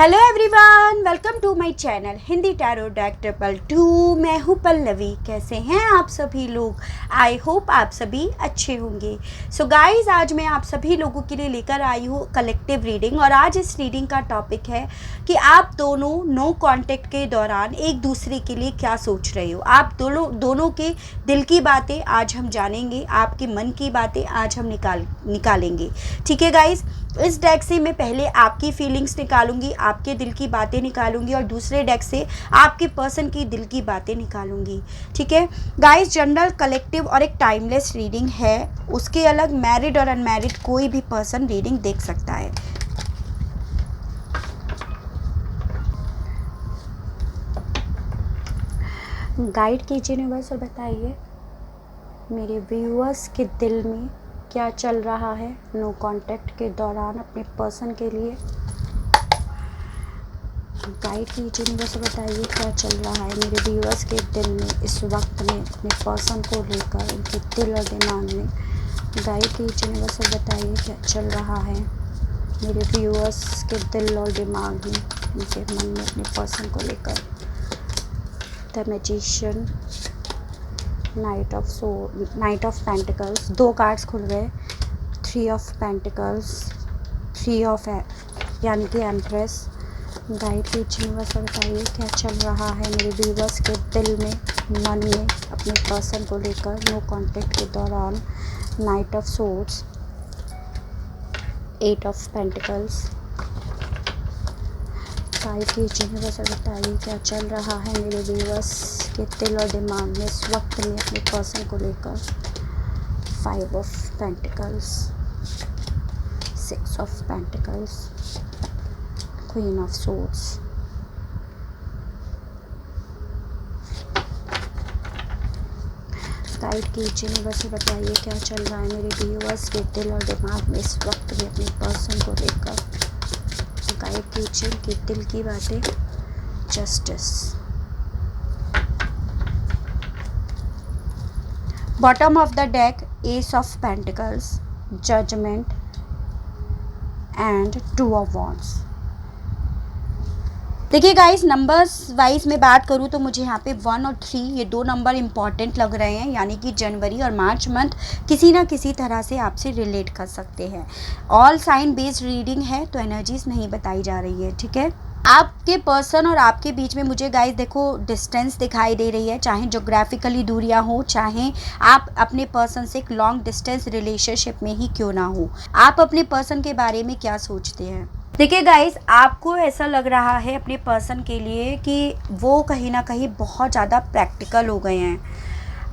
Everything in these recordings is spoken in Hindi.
Hello everyone, welcome to my channel Hindi tarot deck 222। मैं हूँ पल्लवी। कैसे हैं आप सभी लोग? आई होप आप सभी अच्छे होंगे। सो गाइस, आज मैं आप सभी लोगों के लिए लेकर आई हूँ कलेक्टिव रीडिंग। और आज इस रीडिंग का टॉपिक है कि आप दोनों नो कांटेक्ट के दौरान एक दूसरे के लिए क्या सोच रहे हो। आप दोनों के दिल की बातें आज हम जानेंगे, आपके मन की बातें आज हम निकालेंगे। ठीक है गाइस, इस डेक से मैं पहले आपकी फीलिंग्स निकालूंगी, आपके दिल की बातें निकालूंगी, और दूसरे डेक से आपके पर्सन की दिल की बातें निकालूंगी। ठीक है गाइस, जनरल, कलेक्टिव और एक टाइमलेस रीडिंग है। उसके अलग मैरिड और अनमैरिड कोई भी पर्सन रीडिंग देख सकता है। गाइड कीजिए यूनिवर्स और बताइए मेरे व्यूअर्स के दिल में क्या चल रहा है नो कांटेक्ट के दौरान अपने पर्सन के लिए। गाइड कीजिए यूनिवर्स और बताइए क्या चल रहा है मेरे व्यूअर्स के दिल में इस वक्त में अपने पर्सन को लेकर, उनके दिल और दिमाग में। गाइड कीजिए यूनिवर्स और बताइए क्या चल रहा है मेरे व्यूअर्स के दिल और दिमाग में, उनके मन में अपने पर्सन को लेकर। The magician, night of pentacles, दो कार्ड्स खुल गए। 3 ऑफ पेंटिकल्स, 3 ऑफ यानी कि एम्प्रेस। गाइड कीजिए यूनिवर्स और बताइए क्या चल रहा है मेरे व्यूअर्स के दिल में, मन में अपने पर्सन को लेकर नो कांटेक्ट के दौरान। Night of swords, 8 of pentacles. Guide कीजिए यूनिवर्स और बताइए क्या चल रहा है मेरे व्यूअर्स के दिल और दिमाग में इस वक्त में अपने पर्सन को लेकर। 5 of pentacles, 6 of pentacles, queen of swords. Guide कीजिए यूनिवर्स और बताइए क्या चल रहा है मेरे व्यूअर्स के दिल और दिमाग में इस वक्त में अपने पर्सन को लेकर। गाइड कीजिए कि दिल की बातें। Justice, bottom of the deck, ace of pentacles, judgment and 2 of wands. देखिए गाइस, नंबर्स वाइज में बात करूँ तो मुझे यहाँ पे 1 और 3 ये 2 नंबर इंपॉर्टेंट लग रहे हैं, यानी कि जनवरी और मार्च मंथ किसी ना किसी तरह से आपसे रिलेट कर सकते हैं। ऑल साइन बेस्ड रीडिंग है तो एनर्जीज नहीं बताई जा रही है। ठीक है, आपके पर्सन और आपके बीच में मुझे गाइस देखो डिस्टेंस दिखाई दे रही है, चाहे जोग्राफिकली दूरियां हो, चाहे आप अपने पर्सन से एक लॉन्ग डिस्टेंस रिलेशनशिप में ही क्यों ना हो। आप अपने पर्सन के बारे में क्या सोचते हैं? देखिए गाइस, आपको ऐसा लग रहा है अपने पर्सन के लिए कि वो कहीं ना कहीं बहुत ज़्यादा प्रैक्टिकल हो गए हैं।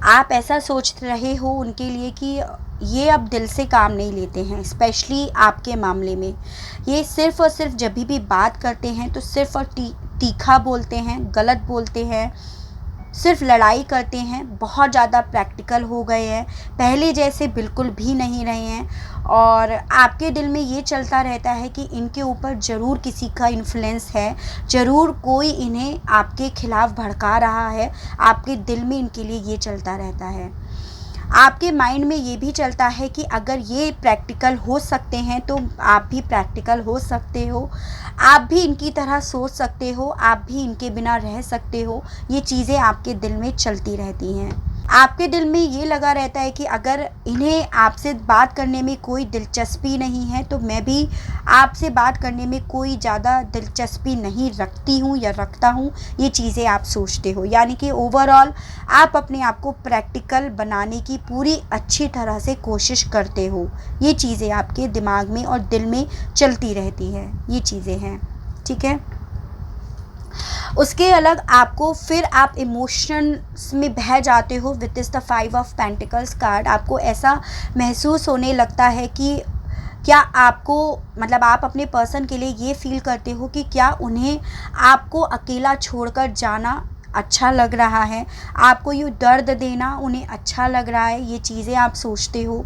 आप ऐसा सोच रहे हो उनके लिए कि ये अब दिल से काम नहीं लेते हैं, स्पेशली आपके मामले में। ये सिर्फ़ और सिर्फ जब भी बात करते हैं तो सिर्फ और तीखा बोलते हैं, गलत बोलते हैं, सिर्फ लड़ाई करते हैं। बहुत ज़्यादा प्रैक्टिकल हो गए हैं, पहले जैसे बिल्कुल भी नहीं रहे हैं। और आपके दिल में ये चलता रहता है कि इनके ऊपर ज़रूर किसी का इन्फ्लुएंस है, ज़रूर कोई इन्हें आपके खिलाफ़ भड़का रहा है। आपके दिल में इनके लिए ये चलता रहता है। आपके माइंड में ये भी चलता है कि अगर ये प्रैक्टिकल हो सकते हैं तो आप भी प्रैक्टिकल हो सकते हो, आप भी इनकी तरह सोच सकते हो, आप भी इनके बिना रह सकते हो। ये चीज़ें आपके दिल में चलती रहती हैं। आपके दिल में ये लगा रहता है कि अगर इन्हें आपसे बात करने में कोई दिलचस्पी नहीं है तो मैं भी आपसे बात करने में कोई ज़्यादा दिलचस्पी नहीं रखती हूँ या रखता हूँ। ये चीज़ें आप सोचते हो, यानी कि ओवरऑल आप अपने आप को प्रैक्टिकल बनाने की पूरी अच्छी तरह से कोशिश करते हो। ये चीज़ें आपके दिमाग में और दिल में चलती रहती हैं, ये चीज़ें हैं। ठीक है, उसके अलग आपको फिर आप इमोशंस में बह जाते हो विद इस द 5 ऑफ पेंटिकल्स कार्ड। आपको ऐसा महसूस होने लगता है कि क्या आपको, मतलब आप अपने पर्सन के लिए ये फील करते हो कि क्या उन्हें आपको अकेला छोड़कर जाना अच्छा लग रहा है, आपको यूँ दर्द देना उन्हें अच्छा लग रहा है। ये चीज़ें आप सोचते हो।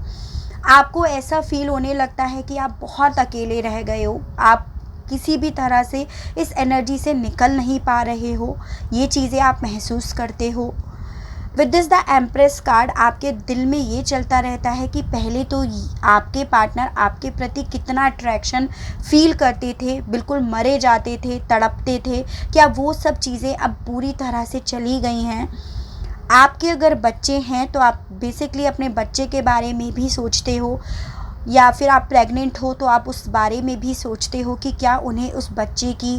आपको ऐसा फील होने लगता है कि आप बहुत अकेले रह गए हो, आप किसी भी तरह से इस एनर्जी से निकल नहीं पा रहे हो। ये चीज़ें आप महसूस करते हो। With this the empress card आपके दिल में ये चलता रहता है कि पहले तो आपके पार्टनर आपके प्रति कितना अट्रैक्शन फील करते थे, बिल्कुल मरे जाते थे, तड़पते थे, क्या वो सब चीज़ें अब पूरी तरह से चली गई हैं। आपके अगर बच्चे हैं तो आप बेसिकली अपने बच्चे के बारे में भी सोचते हो, या फिर आप प्रेग्नेंट हो तो आप उस बारे में भी सोचते हो कि क्या उन्हें उस बच्चे की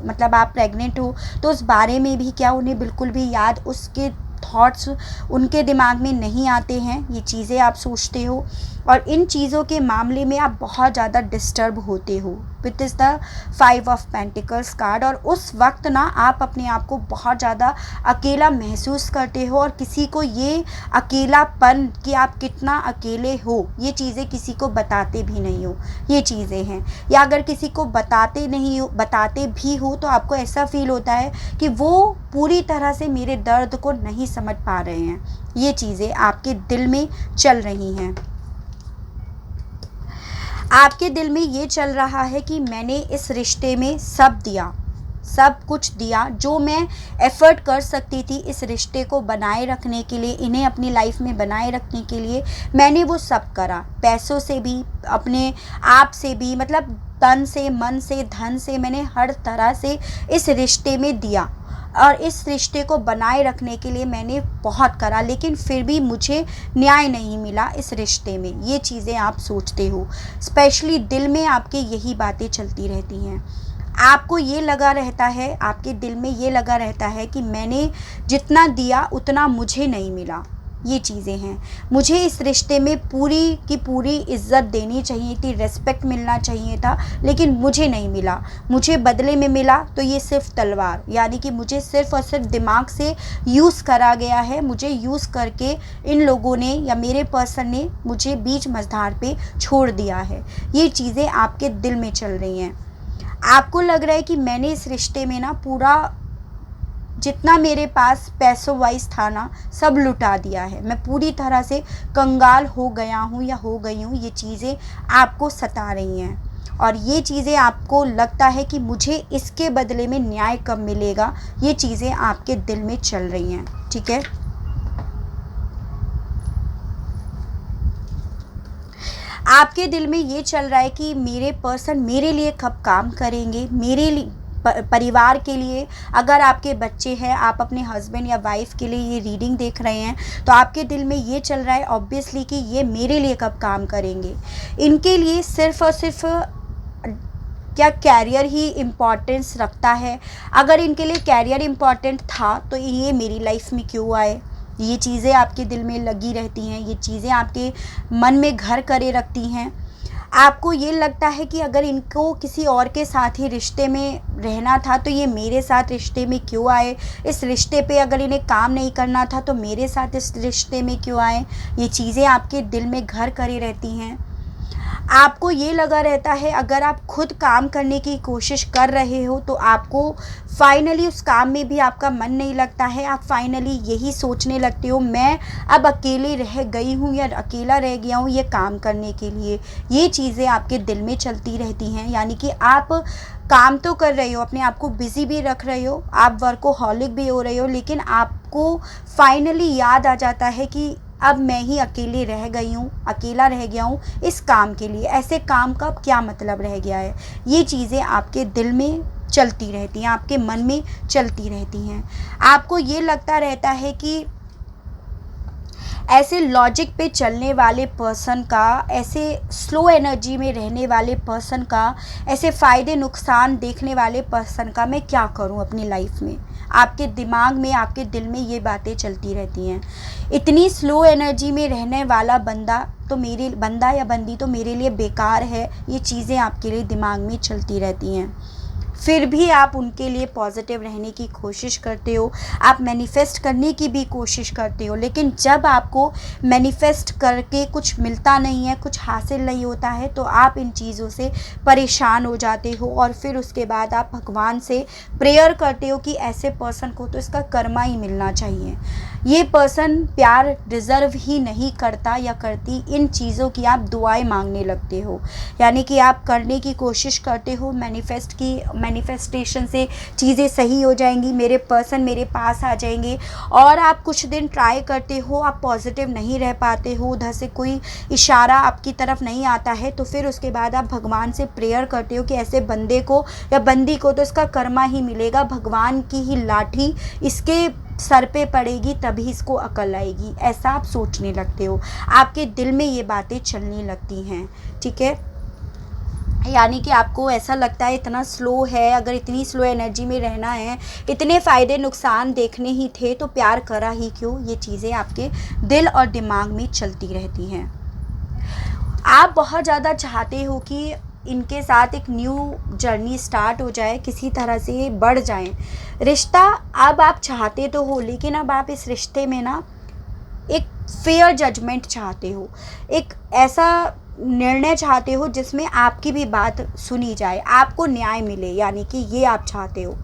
मतलब आप प्रेग्नेंट हो तो उस बारे में भी क्या उन्हें बिल्कुल भी याद, उसके थॉट्स उनके दिमाग में नहीं आते हैं। ये चीज़ें आप सोचते हो और इन चीज़ों के मामले में आप बहुत ज़्यादा डिस्टर्ब होते हो with is the 5 of pentacles card. और उस वक्त ना आप अपने आप को बहुत ज़्यादा अकेला महसूस करते हो और किसी को ये अकेलापन कि आप कितना अकेले हो ये चीज़ें किसी को बताते भी नहीं हो, ये चीज़ें हैं। या अगर किसी को बताते भी हो तो आपको ऐसा फील होता है कि वो पूरी तरह से मेरे दर्द को नहीं समझ पा रहे हैं। ये चीज़ें आपके दिल में चल रही हैं। आपके दिल में ये चल रहा है कि मैंने इस रिश्ते में सब कुछ दिया जो मैं एफ़र्ट कर सकती थी इस रिश्ते को बनाए रखने के लिए, इन्हें अपनी लाइफ में बनाए रखने के लिए मैंने वो सब करा, पैसों से भी, अपने आप से भी, मतलब तन से, मन से, धन से, मैंने हर तरह से इस रिश्ते में दिया और इस रिश्ते को बनाए रखने के लिए मैंने बहुत करा, लेकिन फिर भी मुझे न्याय नहीं मिला इस रिश्ते में। ये चीज़ें आप सोचते हो, स्पेशली दिल में आपके यही बातें चलती रहती हैं। आपको ये लगा रहता है, आपके दिल में ये लगा रहता है कि मैंने जितना दिया उतना मुझे नहीं मिला। ये चीज़ें हैं, मुझे इस रिश्ते में पूरी की पूरी इज़्ज़त देनी चाहिए थी, रेस्पेक्ट मिलना चाहिए था, लेकिन मुझे नहीं मिला। मुझे बदले में मिला तो ये सिर्फ तलवार, यानी कि मुझे सिर्फ और सिर्फ दिमाग से यूज़ करा गया है। मुझे यूज़ करके इन लोगों ने या मेरे पर्सन ने मुझे बीच मझधार पे छोड़ दिया है। ये चीज़ें आपके दिल में चल रही हैं। आपको लग रहा है कि मैंने इस रिश्ते में ना पूरा जितना मेरे पास पैसों वाइज था ना सब लुटा दिया है, मैं पूरी तरह से कंगाल हो गया हूँ या हो गई हूँ। ये चीज़ें आपको सता रही हैं और ये चीज़ें आपको लगता है कि मुझे इसके बदले में न्याय कब मिलेगा। ये चीज़ें आपके दिल में चल रही हैं, ठीक है। आपके दिल में ये चल रहा है कि मेरे पर्सन मेरे लिए कब काम करेंगे, मेरे लिए परिवार के लिए। अगर आपके बच्चे हैं, आप अपने हस्बैंड या वाइफ के लिए ये रीडिंग देख रहे हैं तो आपके दिल में ये चल रहा है ऑब्वियसली कि ये मेरे लिए कब काम करेंगे। इनके लिए सिर्फ़ और सिर्फ क्या कैरियर ही इम्पोर्टेंस रखता है? अगर इनके लिए कैरियर इम्पोर्टेंट था तो ये मेरी लाइफ में क्यों आए? ये चीज़ें आपके दिल में लगी रहती हैं, ये चीज़ें आपके मन में घर करे रखती हैं। आपको ये लगता है कि अगर इनको किसी और के साथ ही रिश्ते में रहना था तो ये मेरे साथ रिश्ते में क्यों आए? इस रिश्ते पे अगर इन्हें काम नहीं करना था तो मेरे साथ इस रिश्ते में क्यों आए? ये चीज़ें आपके दिल में घर करे रहती हैं। आपको ये लगा रहता है अगर आप खुद काम करने की कोशिश कर रहे हो तो आपको फाइनली उस काम में भी आपका मन नहीं लगता है। आप फाइनली यही सोचने लगते हो मैं अब अकेले रह गई हूँ या अकेला रह गया हूँ ये काम करने के लिए। ये चीज़ें आपके दिल में चलती रहती हैं, यानी कि आप काम तो कर रहे हो, अपने आप को बिज़ी भी रख रहे हो, आप वर्कोहॉलिक भी हो रहे हो, लेकिन आपको फाइनली याद आ जाता है कि अब मैं ही अकेले रह गई हूँ, अकेला रह गया हूँ इस काम के लिए। ऐसे काम का क्या मतलब रह गया है? ये चीज़ें आपके दिल में चलती रहती हैं, आपके मन में चलती रहती हैं। आपको ये लगता रहता है कि ऐसे लॉजिक पे चलने वाले पर्सन का, ऐसे स्लो एनर्जी में रहने वाले पर्सन का, ऐसे फ़ायदे नुकसान देखने वाले पर्सन का मैं क्या करूं अपनी लाइफ में? आपके दिमाग में, आपके दिल में ये बातें चलती रहती हैं। इतनी स्लो एनर्जी में रहने वाला बंदा या बंदी तो मेरे लिए बेकार है। ये चीज़ें आपके लिए दिमाग में चलती रहती हैं। फिर भी आप उनके लिए पॉजिटिव रहने की कोशिश करते हो, आप मैनिफेस्ट करने की भी कोशिश करते हो, लेकिन जब आपको मैनिफेस्ट करके कुछ मिलता नहीं है, कुछ हासिल नहीं होता है तो आप इन चीज़ों से परेशान हो जाते हो और फिर उसके बाद आप भगवान से प्रेयर करते हो कि ऐसे पर्सन को तो इसका कर्मा ही मिलना चाहिए। ये पर्सन प्यार डिज़र्व ही नहीं करता या करती, इन चीज़ों की आप दुआएं मांगने लगते हो, यानी कि आप करने की कोशिश करते हो मैनिफेस्टेशन से चीज़ें सही हो जाएंगी, मेरे पर्सन मेरे पास आ जाएंगे। और आप कुछ दिन ट्राई करते हो, आप पॉजिटिव नहीं रह पाते हो, उधर से कोई इशारा आपकी तरफ नहीं आता है, तो फिर उसके बाद आप भगवान से प्रेयर करते हो कि ऐसे बंदे को या बंदी को तो इसका कर्मा ही मिलेगा, भगवान की ही लाठी इसके सर पे पड़ेगी तभी इसको अकल आएगी, ऐसा आप सोचने लगते हो, आपके दिल में ये बातें चलने लगती हैं। ठीक है, यानी कि आपको ऐसा लगता है इतना स्लो है, अगर इतनी स्लो एनर्जी में रहना है, इतने फ़ायदे नुकसान देखने ही थे तो प्यार करा ही क्यों, ये चीज़ें आपके दिल और दिमाग में चलती रहती हैं। आप बहुत ज़्यादा चाहते हो कि इनके साथ एक न्यू जर्नी स्टार्ट हो जाए, किसी तरह से बढ़ जाए रिश्ता। अब आप चाहते तो हो, लेकिन अब आप इस रिश्ते में ना एक फेयर जजमेंट चाहते हो, एक ऐसा निर्णय चाहते हो जिसमें आपकी भी बात सुनी जाए, आपको न्याय मिले, यानी कि ये आप चाहते हो।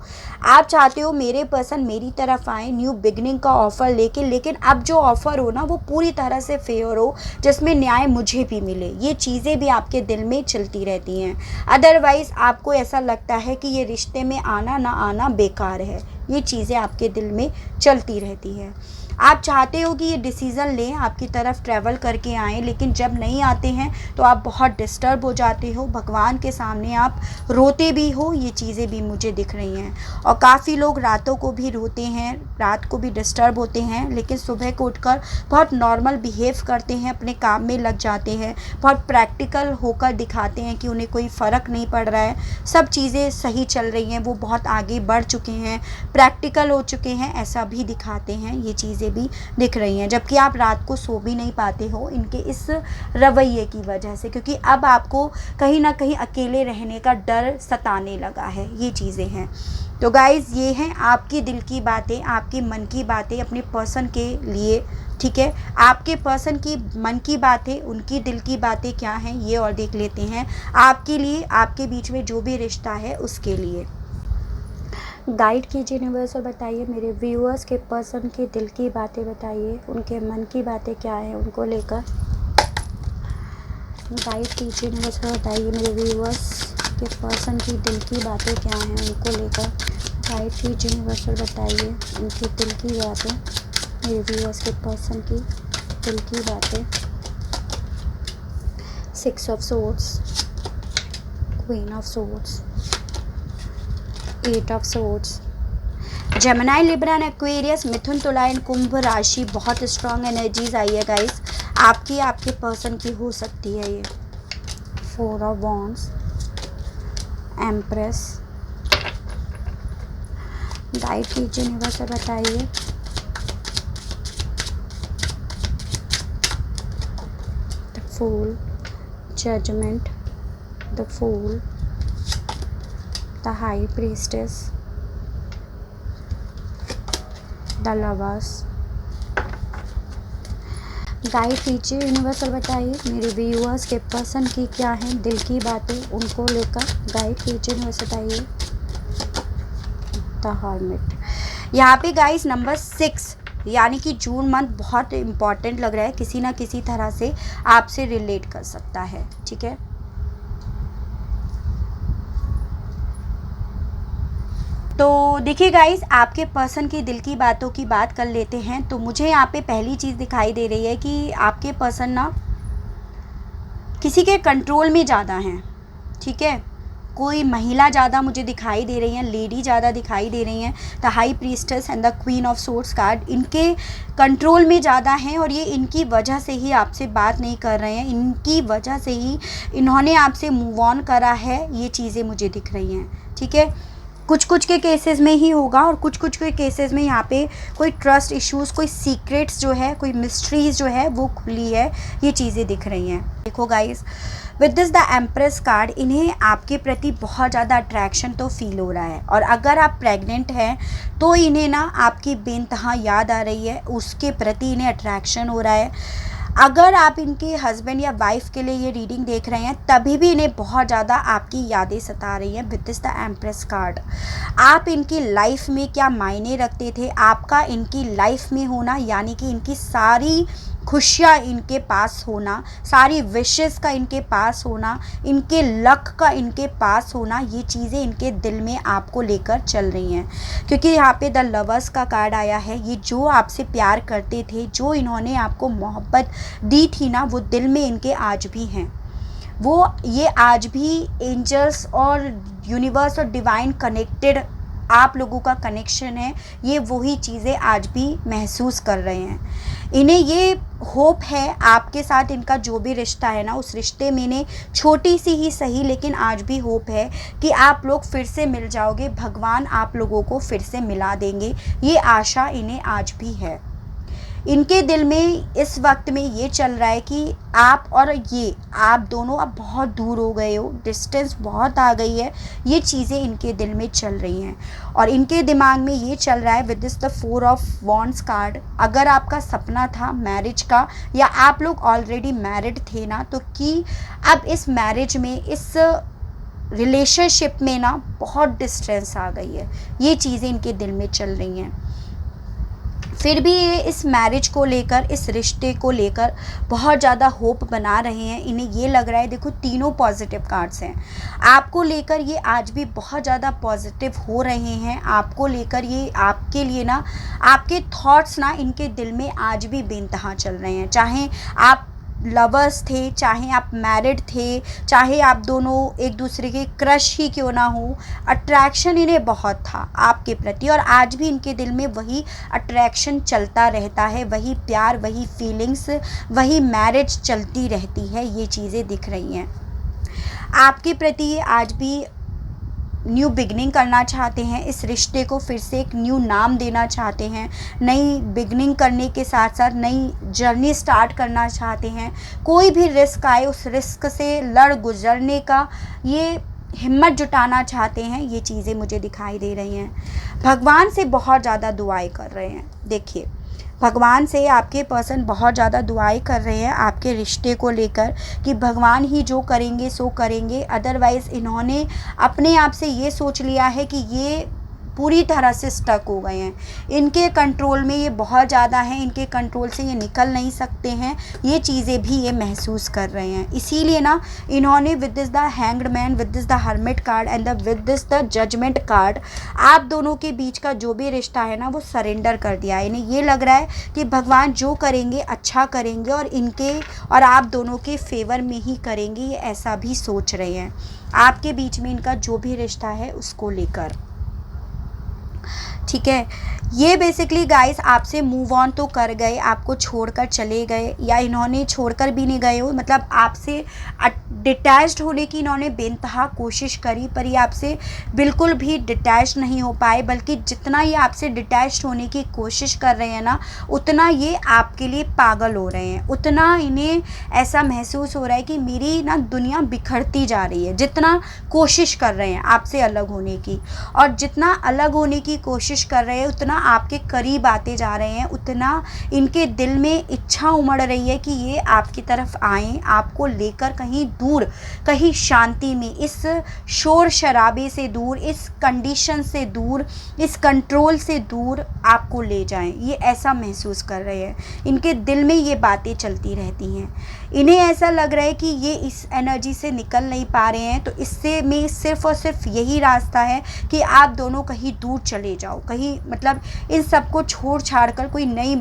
आप चाहते हो मेरे पर्सन मेरी तरफ आए, न्यू बिगनिंग का ऑफ़र लेके, लेकिन अब जो ऑफ़र हो ना वो पूरी तरह से फेयर हो, जिसमें न्याय मुझे भी मिले। ये चीज़ें भी आपके दिल में चलती रहती हैं। अदरवाइज़ आपको ऐसा लगता है कि ये रिश्ते में आना ना आना बेकार है, ये चीज़ें आपके दिल में चलती रहती हैं। आप चाहते हो कि ये डिसीज़न लें, आपकी तरफ ट्रैवल करके आएँ, लेकिन जब नहीं आते हैं तो आप बहुत डिस्टर्ब हो जाते हो, भगवान के सामने आप रोते भी हो, ये चीज़ें भी मुझे दिख रही हैं। और काफ़ी लोग रातों को भी रोते हैं, रात को भी डिस्टर्ब होते हैं, लेकिन सुबह को उठकर बहुत नॉर्मल बिहेव करते हैं, अपने काम में लग जाते हैं, बहुत प्रैक्टिकल होकर दिखाते हैं कि उन्हें कोई फ़र्क नहीं पड़ रहा है, सब चीज़ें सही चल रही हैं, वो बहुत आगे बढ़ चुके हैं, प्रैक्टिकल हो चुके हैं, ऐसा भी दिखाते हैं, ये चीज़ें भी दिख रही हैं। जबकि आप रात को सो भी नहीं पाते हो इनके इस रवैये की वजह से, क्योंकि अब आपको कहीं ना कहीं अकेले रहने का डर सताने लगा है, ये चीज़ें हैं। तो गाइज़, ये हैं आपकी दिल की बातें, आपके मन की बातें अपने पर्सन के लिए। ठीक है, आपके पर्सन की मन की बातें, उनकी दिल की बातें क्या हैं ये और देख लेते हैं। आपके लिए, आपके बीच में जो भी रिश्ता है उसके लिए गाइड कीजिए यूनिवर्स और बताइए मेरे व्यूअर्स के पर्सन की दिल की बातें, बताइए उनके मन की बातें क्या हैं उनको लेकर। गाइड कीजिए यूनिवर्स और बताइए मेरे व्यूअर्स के पर्सन की दिल की बातें क्या हैं उनको लेकर। गाइड कीजिए यूनिवर्स और बताइए उनकी दिल की बातें, मेरे व्यूअर्स के पर्सन की दिल की बातें। 6 of swords, queen of swords, 8 of swords. Gemini, Libra and Aquarius, मिथुन, तुला एंड कुंभ राशि, बहुत स्ट्रॉन्ग एनर्जीज आई है गाइस, आपकी आपके पर्सन की हो सकती है ये। 4 ऑफ वॉन्ड्स, एम्प्रेस। गाइड कीजिए यूनिवर्स से बताइए the fool, judgment, the fool, the high priestess, the lovers. Guide कीजिए यूनिवर्स और बताइए मेरे व्यूअर्स के पर्सन की क्या हैं दिल की बातें उनको लेकर। गाइड कीजिए यूनिवर्स बताइए द हर्मिट। यहाँ पे गाइस नंबर 6 यानी कि जून मंथ बहुत इम्पॉर्टेंट लग रहा है, किसी ना किसी तरह से आपसे रिलेट कर सकता है। ठीक है, तो देखिए गाइस, आपके पर्सन की दिल की बातों की बात कर लेते हैं। तो मुझे यहाँ पे पहली चीज़ दिखाई दे रही है कि आपके पर्सन ना किसी के कंट्रोल में ज़्यादा हैं। ठीक है, कोई महिला ज़्यादा मुझे दिखाई दे रही हैं, लेडी ज़्यादा दिखाई दे रही हैं। The high priestess and the queen of swords card इनके कंट्रोल में ज़्यादा हैं, और ये इनकी वजह से ही आपसे बात नहीं कर रहे हैं, इनकी वजह से ही इन्होंने आपसे मूव ऑन करा है, ये चीज़ें मुझे दिख रही हैं। ठीक है, कुछ कुछ के केसेस में ही होगा, और कुछ कुछ के केसेस में यहाँ पे कोई ट्रस्ट इश्यूज़, कोई सीक्रेट्स जो है, कोई मिस्ट्रीज़ जो है वो खुली है, ये चीज़ें दिख रही हैं। देखो guys, with this the empress card, इन्हें आपके प्रति बहुत ज़्यादा अट्रैक्शन तो फील हो रहा है, और अगर आप प्रेग्नेंट हैं तो इन्हें ना आपकी बेनतहा याद आ रही है, उसके प्रति इन्हें अट्रैक्शन हो रहा है। अगर आप इनके हस्बैंड या वाइफ के लिए ये रीडिंग देख रहे हैं तभी भी इन्हें बहुत ज़्यादा आपकी यादें सता रही हैं with this the empress card. आप इनकी लाइफ में क्या मायने रखते थे, आपका इनकी लाइफ में होना यानी कि इनकी सारी खुशियाँ इनके पास होना, सारी विशेस का इनके पास होना, इनके लक का इनके पास होना, ये चीज़ें इनके दिल में आपको लेकर चल रही हैं। क्योंकि यहाँ पे द लवर्स का कार्ड आया है। ये जो आपसे प्यार करते थे, जो इन्होंने आपको मोहब्बत दी थी ना, वो दिल में इनके आज भी हैं। वो ये आज भी एंजल्स और यूनिवर्स और डिवाइन कनेक्टेड आप लोगों का कनेक्शन है, ये वही चीज़ें आज भी महसूस कर रहे हैं। इन्हें ये होप है आपके साथ इनका जो भी रिश्ता है ना, उस रिश्ते में इन्हें छोटी सी ही सही लेकिन आज भी होप है कि आप लोग फिर से मिल जाओगे, भगवान आप लोगों को फिर से मिला देंगे, ये आशा इन्हें आज भी है। इनके दिल में इस वक्त में ये चल रहा है कि आप और ये आप दोनों अब बहुत दूर हो गए हो, डिस्टेंस बहुत आ गई है, ये चीज़ें इनके दिल में चल रही हैं। और इनके दिमाग में ये चल रहा है with this the 4 of wands card, अगर आपका सपना था मैरिज का या आप लोग ऑलरेडी मैरिड थे ना, तो कि अब इस मैरिज में, इस रिलेशनशिप में ना बहुत डिस्टेंस आ गई है, ये चीज़ें इनके दिल में चल रही हैं। फिर भी ये इस मैरिज को लेकर, इस रिश्ते को लेकर बहुत ज़्यादा होप बना रहे हैं। इन्हें ये लग रहा है, देखो तीनों पॉजिटिव कार्ड्स हैं, आपको लेकर ये आज भी बहुत ज़्यादा पॉजिटिव हो रहे हैं। आपको लेकर ये आपके लिए ना, आपके थॉट्स ना इनके दिल में आज भी बेइंतहा चल रहे हैं। चाहे आप लवर्स थे, चाहे आप मैरिड थे, चाहे आप दोनों एक दूसरे के क्रश ही क्यों ना हो, अट्रैक्शन इन्हें बहुत था आपके प्रति और आज भी इनके दिल में वही अट्रैक्शन चलता रहता है, वही प्यार, वही फीलिंग्स, वही मैरिज चलती रहती है। ये चीज़ें दिख रही हैं आपके प्रति। आज भी न्यू बिगनिंग करना चाहते हैं, इस रिश्ते को फिर से एक न्यू नाम देना चाहते हैं, नई बिगनिंग करने के साथ साथ नई जर्नी स्टार्ट करना चाहते हैं। कोई भी रिस्क आए, उस रिस्क से लड़ गुजरने का ये हिम्मत जुटाना चाहते हैं। ये चीज़ें मुझे दिखाई दे रही हैं। भगवान से बहुत ज़्यादा दुआएं कर रहे हैं। देखिए, भगवान से आपके पर्सन बहुत ज़्यादा दुआएं कर रहे हैं आपके रिश्ते को लेकर कि भगवान ही जो करेंगे सो करेंगे। अदरवाइज़ इन्होंने अपने आप से ये सोच लिया है कि ये पूरी तरह से स्टक हो गए हैं, इनके कंट्रोल में ये बहुत ज़्यादा है, इनके कंट्रोल से ये निकल नहीं सकते हैं। ये चीज़ें भी ये महसूस कर रहे हैं। इसीलिए ना इन्होंने with this the hanged man, with this the hermit card and with this the judgment card, आप दोनों के बीच का जो भी रिश्ता है ना, वो सरेंडर कर दिया है। इन्हें ये लग रहा है कि भगवान जो करेंगे अच्छा करेंगे और इनके और आप दोनों के फेवर में ही करेंगे, ये ऐसा भी सोच रहे हैं आपके बीच में इनका जो भी रिश्ता है उसको लेकर। ठीक है, ये बेसिकली गाइस आपसे मूव ऑन तो कर गए, आपको छोड़कर चले गए, या इन्होंने छोड़कर भी नहीं गए हो, मतलब आपसे डिटैच्ड होने की इन्होंने बेइंतहा कोशिश करी, पर ये आपसे बिल्कुल भी डिटैच नहीं हो पाए। बल्कि जितना ये आपसे डिटैच्ड होने की कोशिश कर रहे हैं ना, उतना ये आपके लिए पागल हो रहे हैं, उतना इन्हें ऐसा महसूस हो रहा है कि मेरी ना दुनिया बिखरती जा रही है। जितना कोशिश कर रहे हैं आपसे अलग होने की, और जितना अलग होने की कोशिश कर रहे हैं, उतना आपके करीब आते जा रहे हैं, उतना इनके दिल में इच्छा उमड़ रही है कि ये आपकी तरफ आएँ, आपको लेकर कहीं दूर, कहीं शांति में, इस शोर शराबे से दूर, इस कंडीशन से दूर, इस कंट्रोल से दूर आपको ले जाएं। ये ऐसा महसूस कर रहे हैं, इनके दिल में ये बातें चलती रहती हैं। इन्हें ऐसा लग रहा है कि ये इस एनर्जी से निकल नहीं पा रहे हैं, तो इससे में सिर्फ़ और सिर्फ यही रास्ता है कि आप दोनों कहीं दूर चले जाओ, कहीं मतलब इन सबको छोड़ छाड़ कर कोई नई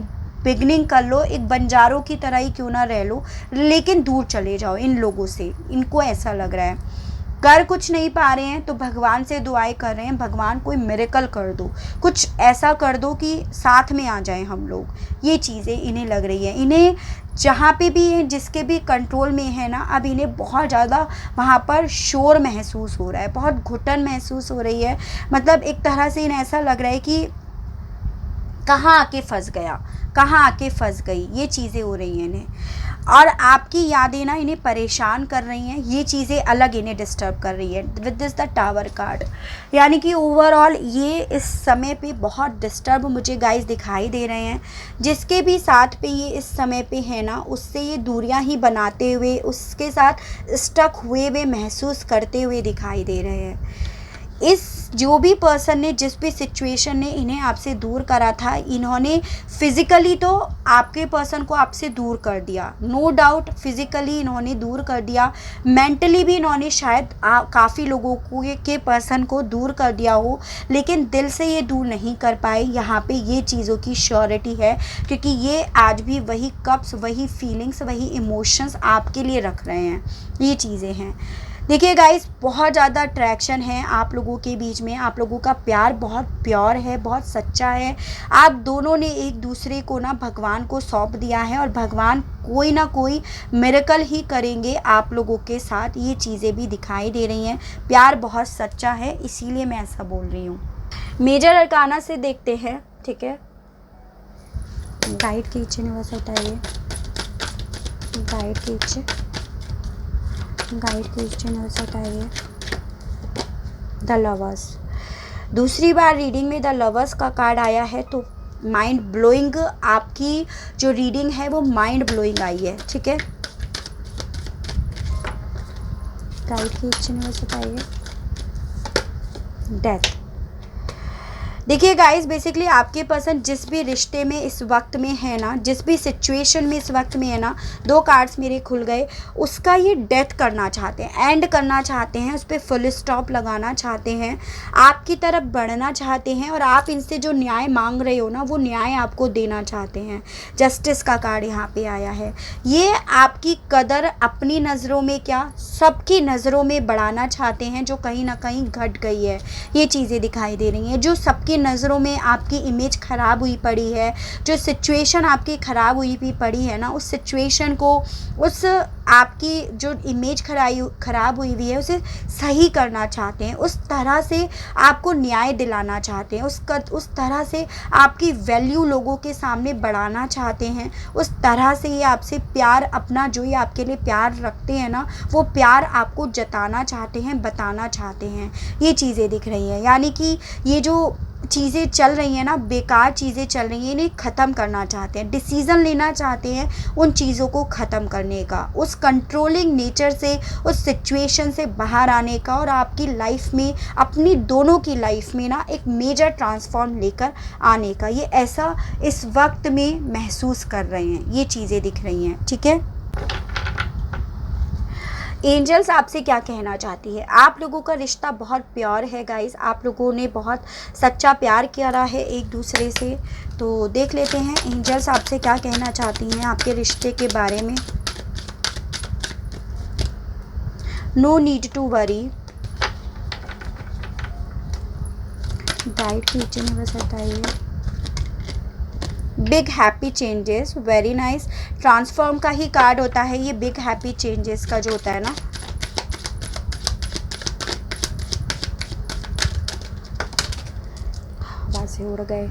बिगनिंग कर लो, एक बंजारों की तरह ही क्यों ना रह लो, लेकिन दूर चले जाओ इन लोगों से। इनको ऐसा लग रहा है, कर कुछ नहीं पा रहे हैं तो भगवान से दुआएं कर रहे हैं, भगवान कोई मिरेकल कर दो, कुछ ऐसा कर दो कि साथ में आ जाएं हम लोग। ये चीज़ें इन्हें लग रही है। इन्हें जहाँ पे भी है, जिसके भी कंट्रोल में है ना, अब इन्हें बहुत ज़्यादा वहाँ पर शोर महसूस हो रहा है, बहुत घुटन महसूस हो रही है। मतलब एक तरह से इन्हें ऐसा लग रहा है कि कहाँ आके फंस गया, कहाँ आके फंस गई, ये चीज़ें हो रही हैं इन्हें। और आपकी यादें ना इन्हें परेशान कर रही हैं, ये चीज़ें अलग इन्हें डिस्टर्ब कर रही है with this the tower card. यानी कि ओवरऑल ये इस समय पे बहुत डिस्टर्ब मुझे गाइस दिखाई दे रहे हैं। जिसके भी साथ पे ये इस समय पे है ना, उससे ये दूरियां ही बनाते हुए, उसके साथ स्टक हुए महसूस करते हुए दिखाई दे रहे हैं। इस जो भी पर्सन ने, जिस भी सिचुएशन ने इन्हें आपसे दूर करा था, इन्होंने फिज़िकली तो आपके पर्सन को आपसे दूर कर दिया, नो डाउट फिज़िकली इन्होंने दूर कर दिया, मेंटली भी इन्होंने शायद काफ़ी लोगों को के पर्सन को दूर कर दिया हो, लेकिन दिल से ये दूर नहीं कर पाए। यहाँ पे ये चीज़ों की श्योरिटी है, क्योंकि ये आज भी वही कप्स, वही फीलिंग्स, वही इमोशंस आपके लिए रख रहे हैं। ये चीज़ें हैं। देखिए गाइस, बहुत ज़्यादा अट्रैक्शन है आप लोगों के बीच में, आप लोगों का प्यार बहुत प्योर है, बहुत सच्चा है। आप दोनों ने एक दूसरे को ना भगवान को सौंप दिया है, और भगवान कोई ना कोई मिरेकल ही करेंगे आप लोगों के साथ। ये चीज़ें भी दिखाई दे रही हैं। प्यार बहुत सच्चा है, इसीलिए मैं ऐसा बोल रही हूँ। मेजर अरकाना से देखते हैं, ठीक है। गाइड कीजिए, यूनिवर्स बताइए, गाइड कीजिए, गाइड कीजिए, यूनिवर्स बताइए। द लवर्स, दूसरी बार रीडिंग में द लवर्स का कार्ड आया है, तो माइंड ब्लोइंग आपकी जो रीडिंग है वो माइंड ब्लोइंग आई है, ठीक है। गाइड कीजिए, यूनिवर्स बताइए। डेथ। देखिए गाइस, बेसिकली आपके पर्सन जिस भी रिश्ते में इस वक्त में है ना, जिस भी सिचुएशन में इस वक्त में है ना, दो कार्ड्स मेरे खुल गए, उसका ये डेथ करना चाहते हैं, एंड करना चाहते हैं, उस पर फुल स्टॉप लगाना चाहते हैं, आपकी तरफ बढ़ना चाहते हैं, और आप इनसे जो न्याय मांग रहे हो ना, वो न्याय आपको देना चाहते हैं। जस्टिस का कार्ड यहाँ पे आया है। ये आपकी कदर अपनी नज़रों में क्या, सबकी नज़रों में बढ़ाना चाहते हैं, जो कहीं ना कहीं घट गई है। ये चीज़ें दिखाई दे रही हैं, जो सबकी नज़रों में आपकी इमेज ख़राब हुई पड़ी है, जो सिचुएशन आपकी ख़राब हुई भी पड़ी है ना, उस सिचुएशन को, उस आपकी जो इमेज ख़राब हुई हुई है, उसे सही करना चाहते हैं। उस तरह से आपको न्याय दिलाना चाहते हैं, उस तरह से आपकी वैल्यू लोगों के सामने बढ़ाना चाहते हैं। उस तरह से ये आपसे प्यार, अपना जो ये आपके लिए प्यार रखते हैं ना, वो प्यार आपको जताना चाहते हैं, बताना चाहते हैं। ये चीज़ें दिख रही हैं। यानी कि ये जो चीज़ें चल रही हैं ना, बेकार चीज़ें चल रही हैं, इन्हें ख़त्म करना चाहते हैं, डिसीज़न लेना चाहते हैं उन चीज़ों को ख़त्म करने का, उस कंट्रोलिंग नेचर से, उस सिचुएशन से बाहर आने का, और आपकी लाइफ में, अपनी दोनों की लाइफ में ना एक मेजर ट्रांसफॉर्म लेकर आने का, ये ऐसा इस वक्त में महसूस कर रहे हैं। ये चीज़ें दिख रही हैं, ठीक है। एंजल्स आपसे क्या कहना चाहती है? आप लोगों का रिश्ता बहुत प्योर है गाइस, आप लोगों ने बहुत सच्चा प्यार किया है एक दूसरे से। तो देख लेते हैं एंजल्स आपसे क्या कहना चाहती हैं आपके रिश्ते के बारे में। No need to worry. Guide कीजिए, बस बताइए। Big happy changes, very nice. Transform का ही कार्ड होता है ये, बिग हैप्पी चेंजेस का जो होता है ना। हवा से उड़ गए।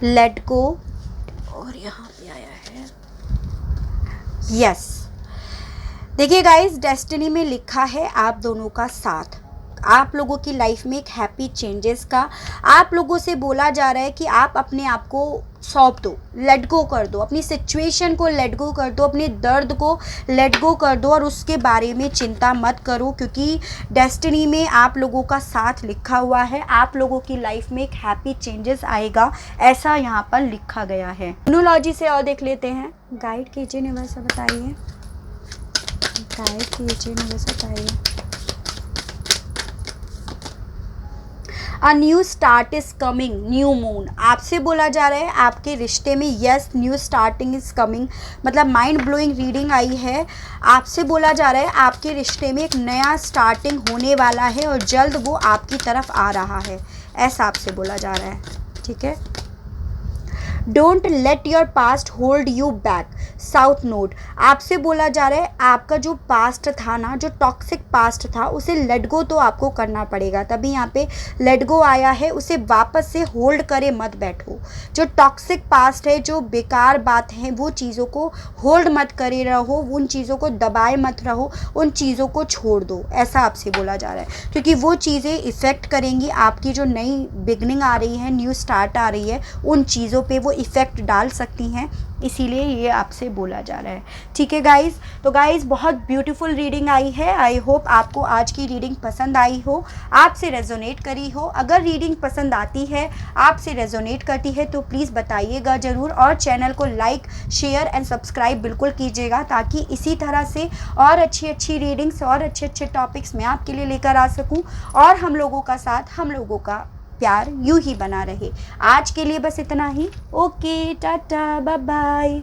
लेट गो, और यहाँ पे आया है यस। देखिए गाइस, डेस्टिनी में लिखा है आप दोनों का साथ, आप लोगों की लाइफ में एक हैप्पी चेंजेस का। आप लोगों से बोला जा रहा है कि आप अपने आप को सौंप दो, लेट गो कर दो, अपनी सिचुएशन को लेट गो कर दो, अपने दर्द को लेट गो कर दो, और उसके बारे में चिंता मत करो, क्योंकि डेस्टिनी में आप लोगों का साथ लिखा हुआ है। आप लोगों की लाइफ में एक हैप्पी चेंजेस आएगा, ऐसा यहाँ पर लिखा गया है। न्यूमरोलॉजी से और देख लेते हैं। गाइड कीजिए, यूनिवर्स बताइए। गाइड कीजिए, यूनिवर्स बताइए। A new start is coming, new moon. आपसे बोला जा रहा है आपके रिश्ते में yes, new starting is coming, मतलब माइंड ब्लोइंग रीडिंग आई है। आपसे बोला जा रहा है आपके रिश्ते में एक नया स्टार्टिंग होने वाला है, और जल्द वो आपकी तरफ आ रहा है, ऐसा आपसे बोला जा रहा है, ठीक है। Don't let your past hold you back. South node. आपसे बोला जा रहा है आपका जो पास्ट था ना, जो टॉक्सिक पास्ट था, उसे लेट गो तो आपको करना पड़ेगा। तभी यहाँ पे लेट गो आया है, उसे वापस से होल्ड करे मत बैठो। जो टॉक्सिक पास्ट है, जो बेकार बात है, वो चीज़ों को होल्ड मत करे रहो, उन चीज़ों को दबाए मत रहो, उन चीज़ों को छोड़ दो, ऐसा आपसे बोला जा रहा है। क्योंकि वो चीज़ें इफ़ेक्ट करेंगी आपकी जो नई बिगनिंग आ रही है, न्यू स्टार्ट आ रही है, उन चीज़ों पे वो इफ़ेक्ट डाल सकती हैं, इसीलिए ये आपसे बोला जा रहा है। ठीक है गाइज़, तो गाइज़ बहुत ब्यूटीफुल रीडिंग आई है। आई होप आपको आज की रीडिंग पसंद आई हो, आपसे रेजोनेट करी हो। अगर रीडिंग पसंद आती है, आपसे रेजोनेट करती है, तो प्लीज़ बताइएगा ज़रूर, और चैनल को लाइक, शेयर एंड सब्सक्राइब बिल्कुल कीजिएगा, ताकि इसी तरह से और अच्छी अच्छी रीडिंग्स और अच्छे अच्छे टॉपिक्स मैं आपके लिए लेकर आ सकूं, और हम लोगों का साथ, हम लोगों का प्यार यूं ही बना रहे। आज के लिए बस इतना ही। Okay, tata, bye bye.